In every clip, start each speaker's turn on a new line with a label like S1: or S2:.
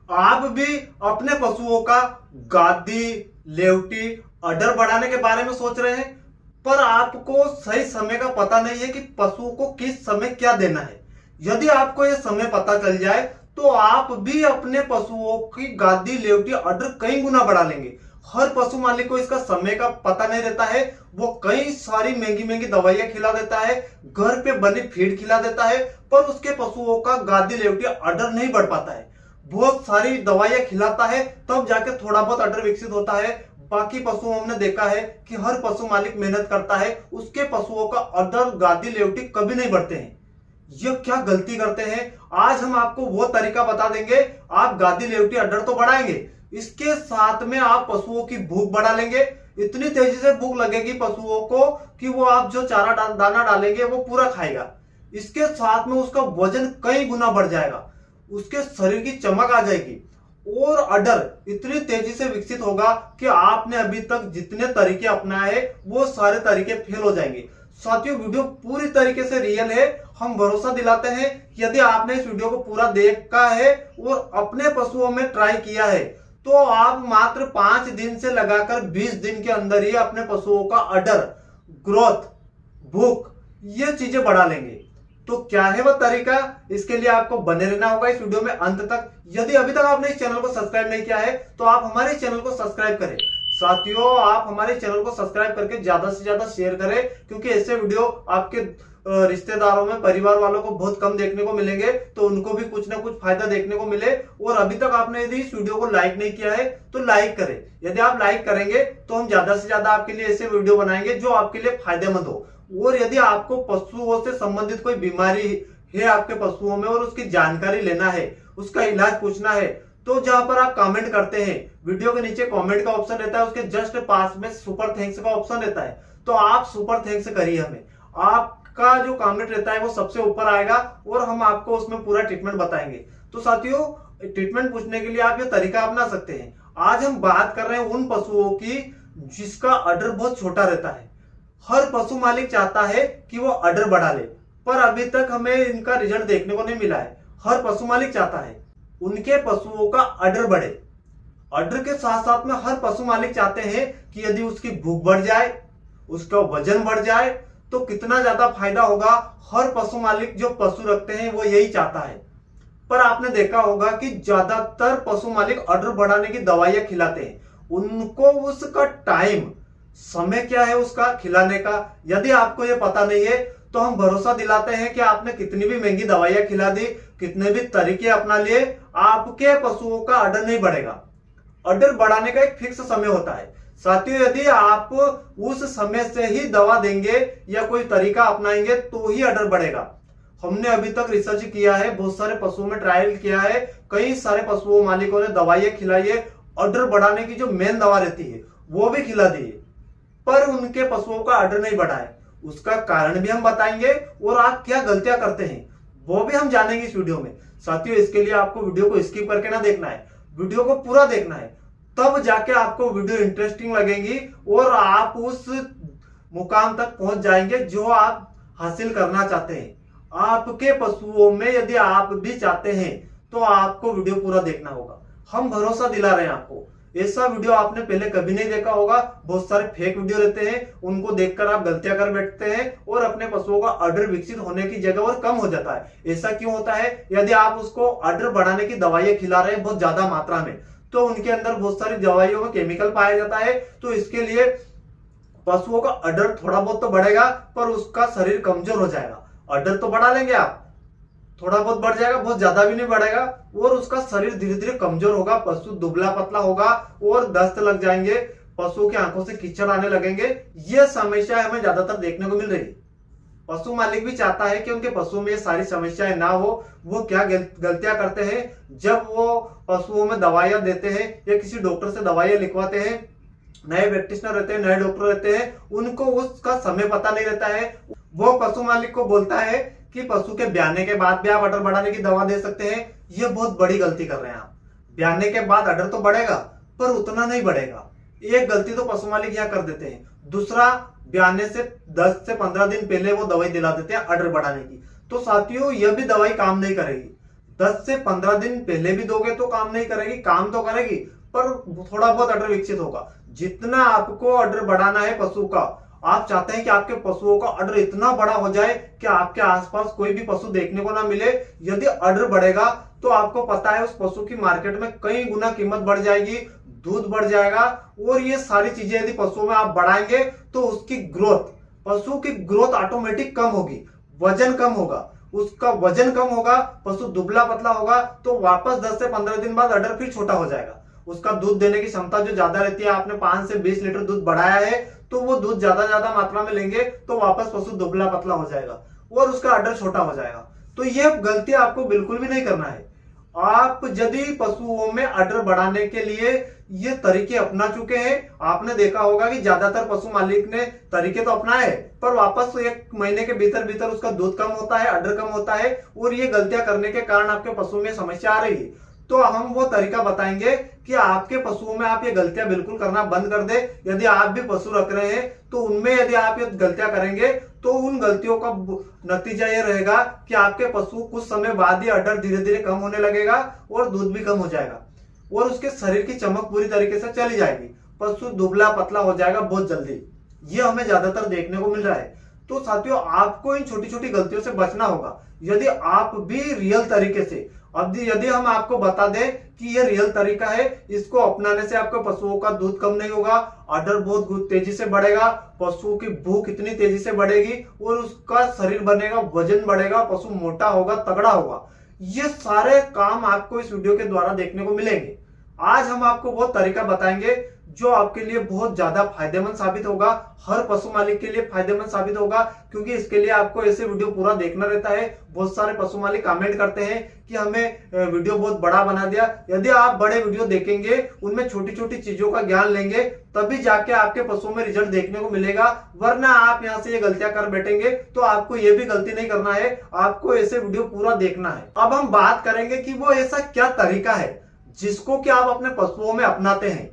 S1: आप भी अपने पशुओं का गादी, लेवटी, अडर बढ़ाने के बारे में सोच रहे हैं, पर आपको सही समय का पता नहीं है कि पशुओं को किस समय क्या देना है। यदि आपको यह समय पता चल जाए तो आप भी अपने पशुओं की गादी, लेवटी, अडर कई गुना बढ़ा लेंगे। हर पशु मालिक को इसका समय का पता नहीं रहता है। वो कई सारी महंगी महंगी दवाइयां खिला देता है, घर पे बनी फीड खिला देता है, पर उसके पशुओं का गादी, लेवटी, अडर नहीं बढ़ पाता है। बहुत सारी दवाइयां खिलाता है तब जाके थोड़ा बहुत अडर विकसित होता है। बाकी पशुओं हमने देखा है कि हर पशु मालिक मेहनत करता है, उसके पशुओं का अडर, गादी, लेवटी कभी नहीं बढ़ते हैं। ये क्या गलती करते हैं? आज हम आपको वो तरीका बता देंगे। आप गादी, लेवटी, अडर तो बढ़ाएंगे, इसके साथ में आप पशुओं की भूख बढ़ा लेंगे। इतनी तेजी से भूख लगेगी पशुओं को कि वो आप जो चारा दाना डालेंगे वो पूरा खाएगा। इसके साथ में उसका वजन कई गुना बढ़ जाएगा, उसके शरीर की चमक आ जाएगी और अडर इतनी तेजी से विकसित होगा कि आपने अभी तक जितने तरीके अपनाए हैं वो सारे तरीके फेल हो जाएंगे। साथियों, वीडियो पूरी तरीके से रियल है। हम भरोसा दिलाते हैं यदि आपने इस वीडियो को पूरा देखा है और अपने पशुओं में ट्राई किया है तो आप मात्र 5 दिन से लगाकर 20 दिन के अंदर ही अपने पशुओं का अडर, ग्रोथ, भूख, ये चीजें बढ़ा लेंगे। तो क्या है वह तरीका? इसके लिए आपको बने रहना होगा इस वीडियो में अंत तक। यदि अभी तक आपने इस चैनल को सब्सक्राइब नहीं किया है तो आप हमारे चैनल को सब्सक्राइब करें। साथियों, आप हमारे चैनल को सब्सक्राइब करके ज्यादा से ज्यादा शेयर करें, क्योंकि ऐसे वीडियो आपके रिश्तेदारों में, परिवार वालों को बहुत कम देखने को मिलेंगे, तो उनको भी कुछ ना कुछ फायदा देखने को मिले। और अभी तक आपने यदि इस वीडियो को लाइक नहीं किया है तो लाइक करें। यदि आप लाइक करेंगे तो हम ज्यादा से ज्यादा आपके लिए ऐसे वीडियो बनाएंगे जो आपके लिए फायदेमंद हो। और यदि आपको पशुओं से संबंधित कोई बीमारी है आपके पशुओं में और उसकी जानकारी लेना है, उसका इलाज पूछना है, तो जहां पर आप कमेंट करते हैं, वीडियो के नीचे कमेंट का ऑप्शन रहता है, उसके जस्ट पास में सुपर थैंक्स का ऑप्शन रहता है, तो आप सुपर थैंक्स करिए हमें। आपका जो कमेंट रहता है वो सबसे ऊपर आएगा और हम आपको उसमें पूरा ट्रीटमेंट बताएंगे। तो साथियों, ट्रीटमेंट पूछने के लिए आप ये तरीका अपना सकते हैं। आज हम बात कर रहे हैं उन पशुओं की जिसका अडर बहुत छोटा रहता है। हर पशु मालिक चाहता है कि वो अडर बढ़ा ले, पर अभी तक हमें इनका रिजल्ट देखने को नहीं मिला है। हर पशु मालिक चाहता है उनके पशुओं का अडर बढ़े। अडर के साथ साथ में हर पशु मालिक चाहते हैं कि यदि उसकी भूख बढ़ जाए, उसका वजन बढ़ जाए तो कितना ज्यादा फायदा होगा। हर पशु मालिक जो पशु रखते हैं वो यही चाहता है। पर आपने देखा होगा कि ज्यादातर पशु मालिक अडर बढ़ाने की दवाइयां खिलाते हैं। उनको उसका टाइम, समय क्या है उसका खिलाने का, यदि आपको ये पता नहीं है तो हम भरोसा दिलाते हैं कि आपने कितनी भी महंगी दवाइयां खिला दी, कितने भी तरीके अपना लिए, आपके पशुओं का अडर नहीं बढ़ेगा। अडर बढ़ाने का एक फिक्स समय होता है। साथियों, यदि आप उस समय से ही दवा देंगे या कोई तरीका अपनाएंगे तो ही अडर बढ़ेगा। हमने अभी तक रिसर्च किया है, बहुत सारे पशुओं में ट्रायल किया है, कई सारे पशुओं मालिकों ने दवाइयां खिलाई है, अडर बढ़ाने की जो मेन दवा रहती है वो भी खिला दी है, पर उनके पशुओं का अडर नहीं बढ़ा है। उसका कारण भी हम बताएंगे और आप क्या गलतियां करते हैं वो भी हम जानेंगे इस वीडियो में। साथियों, इसके लिए आपको वीडियो को स्किप करके ना देखना है, वीडियो को पूरा देखना है, तब जाके आपको वीडियो इंटरेस्टिंग लगेगी और आप उस मुकाम तक पहुंच जाएंगे जो आप हासिल करना चाहते हैं। आपके पशुओं में यदि आप भी चाहते हैं तो आपको वीडियो पूरा देखना होगा। हम भरोसा दिला रहे हैं आपको। ऐसा वीडियो आपने पहले कभी नहीं देखा होगा। बहुत सारे फेक वीडियो रहते हैं, उनको देखकर आप गलतियां कर बैठते हैं और अपने पशुओं का अडर विकसित होने की जगह और कम हो जाता है। ऐसा क्यों होता है? यदि आप उसको अडर बढ़ाने की दवाइयां खिला रहे हैं बहुत ज्यादा मात्रा में, तो उनके अंदर बहुत सारी दवाइयों में केमिकल पाया जाता है, तो इसके लिए पशुओं का अडर थोड़ा बहुत तो बढ़ेगा पर उसका शरीर कमजोर हो जाएगा। अडर तो बढ़ा लेंगे आप, थोड़ा बहुत बढ़ जाएगा, बहुत ज्यादा भी नहीं बढ़ेगा, और उसका शरीर धीरे धीरे कमजोर होगा, पशु दुबला पतला होगा और दस्त लग जाएंगे, पशुओं की आंखों से कीचड़ आने लगेंगे। ये समस्या हमें ज्यादातर देखने को मिल रही है। पशु मालिक भी चाहता है कि उनके पशुओं में ये सारी समस्याएं ना हो। वो क्या गलतियां करते हैं, जब वो पशुओं में दवाइयां देते हैं या किसी डॉक्टर से दवाइयां लिखवाते हैं, नए प्रैक्टिशनर रहते हैं, नए डॉक्टर रहते हैं, उनको उसका समय पता नहीं रहता है। वो पशु मालिक को बोलता है कि पशु के ब्याने के बाद भी आप अडर बढ़ाने की दवा दे सकते हैं। ये बहुत बड़ी गलती कर रहे हैं आप। ब्याने के बाद अडर तो बढ़ेगा पर उतना नहीं बढ़ेगा। एक गलती तो पशु मालिक यह कर देते हैं। दूसरा, ब्याने से 10 से 15 दिन पहले वो दवाई दिला देते हैं अडर बढ़ाने की। तो साथियों, यह भी दवाई काम नहीं करेगी। 10 से 15 दिन पहले भी दोगे तो काम नहीं करेगी, काम तो करेगी पर थोड़ा बहुत अडर विकसित होगा। जितना आपको अडर बढ़ाना है पशु का, आप चाहते हैं कि आपके पशुओं का अडर इतना बड़ा हो जाए कि आपके आसपास कोई भी पशु देखने को ना मिले। यदि अडर बढ़ेगा तो आपको पता है उस पशु की मार्केट में कई गुना कीमत बढ़ जाएगी, दूध बढ़ जाएगा। और ये सारी चीजें यदि पशुओं में आप बढ़ाएंगे तो उसकी ग्रोथ, पशु की ग्रोथ ऑटोमेटिक कम होगी, वजन कम होगा, उसका वजन कम होगा, पशु दुबला पतला होगा, तो वापस 10 से 15 दिन बाद अडर फिर छोटा हो जाएगा। उसका दूध देने की क्षमता जो ज्यादा रहती है, आपने 5 से 20 लीटर दूध बढ़ाया है तो वो दूध ज्यादा मात्रा में लेंगे तो वापस पशु दुबला पतला हो जाएगा और उसका अडर छोटा हो जाएगा। तो ये गलती आपको बिल्कुल भी नहीं करना है। आप यदि पशुओं में अडर बढ़ाने के लिए ये तरीके अपना चुके हैं, आपने देखा होगा कि ज्यादातर पशु मालिक ने तरीके तो अपनाए पर वापस 1 महीने के भीतर भीतर उसका दूध कम होता है, अडर कम होता है और ये गलतियां करने के कारण आपके पशु में समस्या आ रही है। तो हम वो तरीका बताएंगे कि आपके पशुओं में आप ये गलतियां बिल्कुल करना बंद कर दे। यदि आप भी पशु रख रहे हैं तो उनमें यदि आप ये गलतियां करेंगे तो उन गलतियों का नतीजा ये रहेगा कि आपके पशु कुछ समय बाद ही अडर धीरे धीरे कम होने लगेगा और दूध भी कम हो जाएगा और उसके शरीर की चमक पूरी तरीके से चली जाएगी, पशु दुबला पतला हो जाएगा बहुत जल्दी। ये हमें ज्यादातर देखने को मिल रहा है। तो साथियों, आपको इन छोटी छोटी गलतियों से बचना होगा। यदि आप भी रियल तरीके से, अब यदि हम आपको बता दें कि ये रियल तरीका है, इसको अपनाने से आपके पशुओं का दूध कम नहीं होगा, अडर बहुत तेजी से बढ़ेगा, पशुओं की भूख इतनी तेजी से बढ़ेगी और उसका शरीर बनेगा, वजन बढ़ेगा, पशु मोटा होगा, तगड़ा होगा। ये सारे काम आपको इस वीडियो के द्वारा देखने को मिलेंगे। आज हम आपको वो तरीका बताएंगे जो आपके लिए बहुत ज्यादा फायदेमंद साबित होगा, हर पशु मालिक के लिए फायदेमंद साबित होगा, क्योंकि इसके लिए आपको ऐसे वीडियो पूरा देखना रहता है। बहुत सारे पशु मालिक कमेंट करते हैं कि हमें वीडियो बहुत बड़ा बना दिया। यदि आप बड़े वीडियो देखेंगे, उनमें छोटी छोटी चीजों का ज्ञान लेंगे, तभी जाके आपके पशुओं में रिजल्ट देखने को मिलेगा। वरना आप यहाँ से ये गलतियां कर बैठेंगे तो आपको ये भी गलती नहीं करना है, आपको ऐसे वीडियो पूरा देखना है। अब हम बात करेंगे कि वो ऐसा क्या तरीका है जिसको कि आप अपने पशुओं में अपनाते हैं,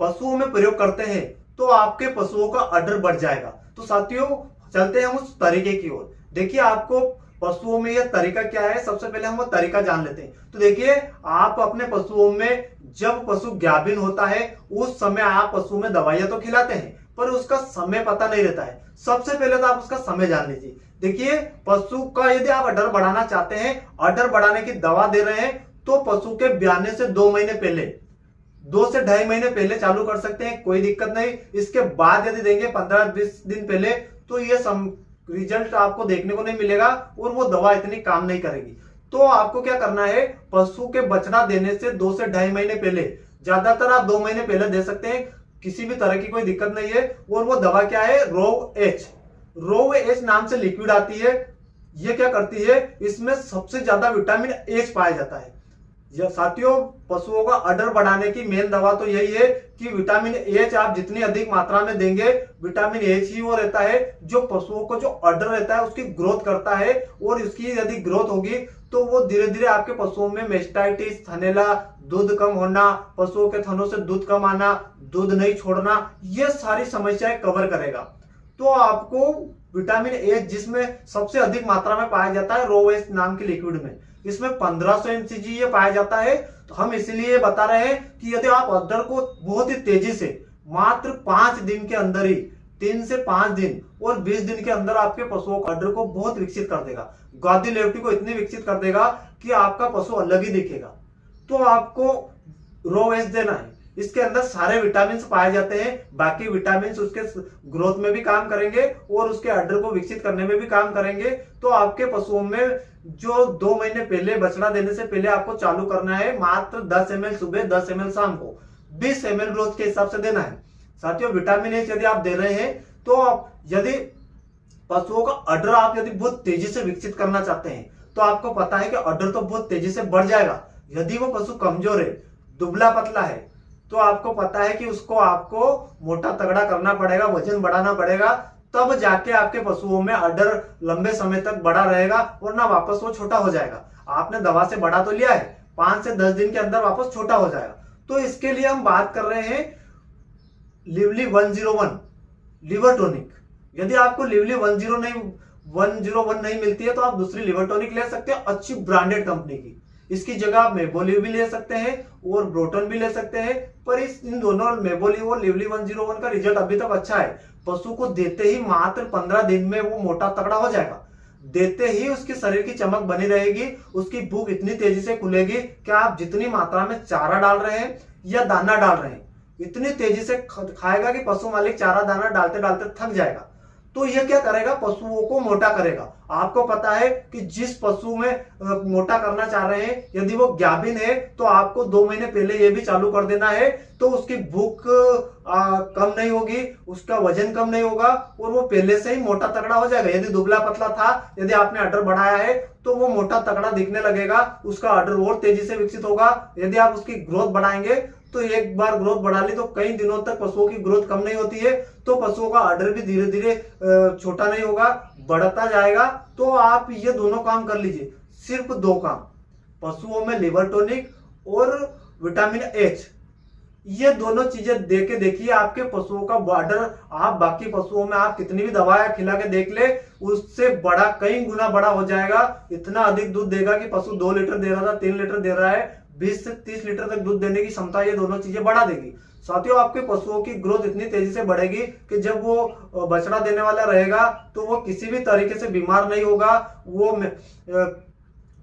S1: पशुओं में प्रयोग करते हैं तो आपके पशुओं का अडर बढ़ जाएगा। तो साथियों, चलते हैं हम उस तरीके की ओर। देखिए, आपको पशुओं में यह तरीका क्या है, सबसे पहले हम वो तरीका जान लेते हैं। तो देखिए, आप अपने पशुओं में जब पशु गाभिन होता है उस समय आप पशु में दवाइयां तो खिलाते हैं पर उसका समय पता नहीं रहता है। सबसे पहले तो आप उसका समय जान लीजिए। देखिए, पशु का यदि आप अडर बढ़ाना चाहते हैं, अडर बढ़ाने की दवा दे रहे हैं, तो पशु के ब्याने से 2 महीने पहले, 2 से 2.5 महीने पहले चालू कर सकते हैं, कोई दिक्कत नहीं। इसके बाद यदि देंगे 15-20 दिन पहले तो ये रिजल्ट आपको देखने को नहीं मिलेगा और वो दवा इतनी काम नहीं करेगी। तो आपको क्या करना है, पशु के बछड़ा देने से 2 से 2.5 महीने पहले, ज्यादातर आप 2 महीने पहले दे सकते हैं, किसी भी तरह की कोई दिक्कत नहीं है। और वो दवा क्या है, रोव एच नाम से लिक्विड आती है। ये क्या करती है, इसमें सबसे ज्यादा विटामिन एच पाया जाता है। साथियों, पशुओं का अडर बढ़ाने की मेन दवा तो यही है कि विटामिन एच आप जितनी अधिक मात्रा में देंगे, विटामिन एच ही वो रहता है जो पशुओं को जो अडर रहता है उसकी ग्रोथ करता है। और इसकी यदि ग्रोथ होगी तो वो धीरे धीरे आपके पशुओं में मेस्टाइटिस, थनैला, दूध कम होना, पशुओं के थनों से दूध कम आना, दूध नहीं छोड़ना, ये सारी समस्याएं कवर करेगा। तो आपको विटामिन एच, जिसमें सबसे अधिक मात्रा में पाया जाता है रोव एच नाम के लिक्विड में, इसमें 1500 mcg ये पाया जाता है। तो हम इसलिए बता रहे हैं कि यदि आप अडर को बहुत ही तेजी से मात्र 5 दिन के अंदर ही, 3 से 5 दिन और 20 दिन के अंदर आपके पशुओं का अडर को बहुत विकसित कर देगा, गादी लेवटी को इतनी विकसित कर देगा कि आपका पशु अलग ही दिखेगा। तो आपको रोव एच देना है। इसके अंदर सारे विटामिन पाए जाते हैं, बाकी विटामिन उसके ग्रोथ में भी काम करेंगे और उसके अडर को विकसित करने में भी काम करेंगे। तो आपके पशुओं में जो 2 महीने पहले, बछड़ा देने से पहले आपको चालू करना है, मात्र 10 ml सुबह, 10 ml शाम को, 20 ml रोज के हिसाब से देना है। साथियों, विटामिन एच यदि आप दे रहे हैं तो यदि पशुओं का अडर आप यदि बहुत तेजी से विकसित करना चाहते हैं तो आपको पता है कि अडर तो बहुत तेजी से बढ़ जाएगा। यदि वो पशु कमजोर है, दुबला पतला है, तो आपको पता है कि उसको आपको मोटा तगड़ा करना पड़ेगा, वजन बढ़ाना पड़ेगा, तब जाके आपके पशुओं में अडर लंबे समय तक बड़ा रहेगा, वरना वापस वो छोटा हो जाएगा। आपने दवा से बढ़ा तो लिया है, 5 से 10 दिन के अंदर वापस छोटा हो जाएगा। तो इसके लिए हम बात कर रहे हैं लिवली 101 लिवर टॉनिक। यदि आपको लिवली 101 नहीं मिलती है तो आप दूसरी लिवर टॉनिक ले सकते हैं, अच्छी ब्रांडेड कंपनी की। इसकी जगह आप मेबोली भी ले सकते हैं और ब्रोटन भी ले सकते हैं, पर इन दोनों मेबोली और लिवली 101 का रिजल्ट अभी तक अच्छा है। पशु को देते ही मात्र 15 दिन में वो मोटा तगड़ा हो जाएगा। देते ही उसके शरीर की चमक बनी रहेगी, उसकी भूख इतनी तेजी से खुलेगी कि आप जितनी मात्रा में चारा डाल रहे हैं या दाना डाल रहे हैं, इतनी तेजी से खाएगा कि पशु मालिक चारा दाना डालते डालते थक जाएगा। तो यह क्या करेगा, पशुओं को मोटा करेगा। आपको पता है कि जिस पशु में मोटा करना चाह रहे हैं, यदि वो गाभिन है तो आपको 2 महीने पहले ये भी चालू कर देना है, तो उसकी भूख कम नहीं होगी, उसका वजन कम नहीं होगा और वो पहले से ही मोटा तगड़ा हो जाएगा। यदि दुबला पतला था, यदि आपने अडर बढ़ाया है तो वो मोटा तगड़ा दिखने लगेगा, उसका अडर और तेजी से विकसित होगा। यदि आप उसकी ग्रोथ बढ़ाएंगे तो एक बार ग्रोथ बढ़ा ली तो कई दिनों तक पशुओं की ग्रोथ कम नहीं होती है, तो पशुओं का अडर भी धीरे धीरे छोटा नहीं होगा, बढ़ता जाएगा। तो आप ये दोनों काम कर लीजिए, सिर्फ 2 काम, पशुओं में लिवर टॉनिक और विटामिन एच, ये दोनों चीजें दे के देखिए, आपके पशुओं का बॉर्डर, आप बाकी पशुओं में आप कितनी भी दवाएं खिला के देख ले, उससे बड़ा कई गुना बड़ा हो जाएगा। इतना अधिक दूध देगा कि पशु 2 लीटर दे रहा था 3 लीटर दे रहा है, 20 से 30 लीटर तक दूध देने की क्षमता ये दोनों चीजें बढ़ा देगी। साथियों, आपके पशुओं की ग्रोथ इतनी तेजी से बढ़ेगी कि जब वो बछड़ा देने वाला रहेगा तो वो किसी भी तरीके से बीमार नहीं होगा। वो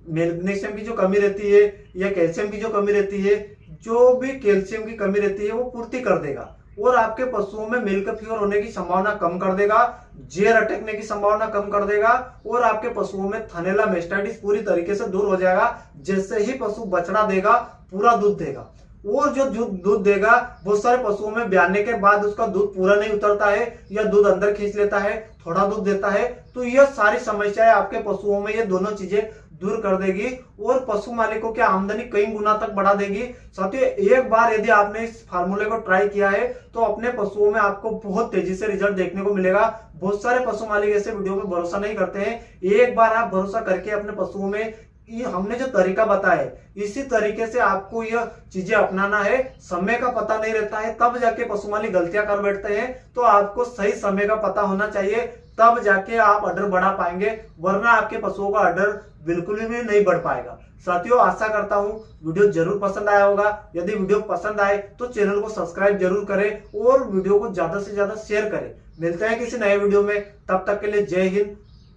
S1: मैग्नीशियम की जो कमी रहती है या कैल्शियम की जो कमी रहती है, जो भी कैल्शियम की कमी रहती है वो पूर्ति कर देगा और आपके पशुओं में मिल्क फीवर होने की संभावना कम कर देगा, जेर अटकने की संभावना कम कर देगा और आपके पशुओं में थनैला मेस्टाइटिस पूरी तरीके से दूर हो जाएगा। जैसे ही पशु बछड़ा देगा पूरा दूध देगा, और जो दूध देगा, बहुत सारे पशुओं में ब्याने के बाद उसका दूध पूरा नहीं उतरता है या दूध अंदर खींच लेता है, थोड़ा दूध देता है। तो यह सारी समस्याएं आपके पशुओं में ये दोनों चीजें दूर कर देगी और पशु मालिकों की आमदनी कई गुना तक बढ़ा देगी। साथियों, एक बार यदि आपने इस फार्मूले को ट्राई किया है तो अपने पशुओं में आपको बहुत तेजी से रिजल्ट देखने को मिलेगा। बहुत सारे पशु मालिक ऐसे वीडियो पे भरोसा नहीं करते हैं, एक बार आप भरोसा करके अपने पशुओं में ये हमने जो तरीका बताया है, इसी तरीके से आपको यह चीजें अपनाना है। समय का पता नहीं रहता है, तब जाके पशु मालिक गलतियां कर बैठते हैं। तो आपको सही समय का पता होना चाहिए, तब जाके आप अडर बढ़ा पाएंगे, वरना आपके पशुओं का अडर बिल्कुल भी नहीं बढ़ पाएगा। साथियों, आशा करता हूं वीडियो जरूर पसंद आया होगा। यदि वीडियो पसंद आए तो चैनल को सब्सक्राइब जरूर करें और वीडियो को ज्यादा से ज्यादा शेयर करें। मिलते हैं किसी नए वीडियो में, तब तक के लिए जय हिंद,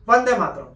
S1: वंदे मातरम।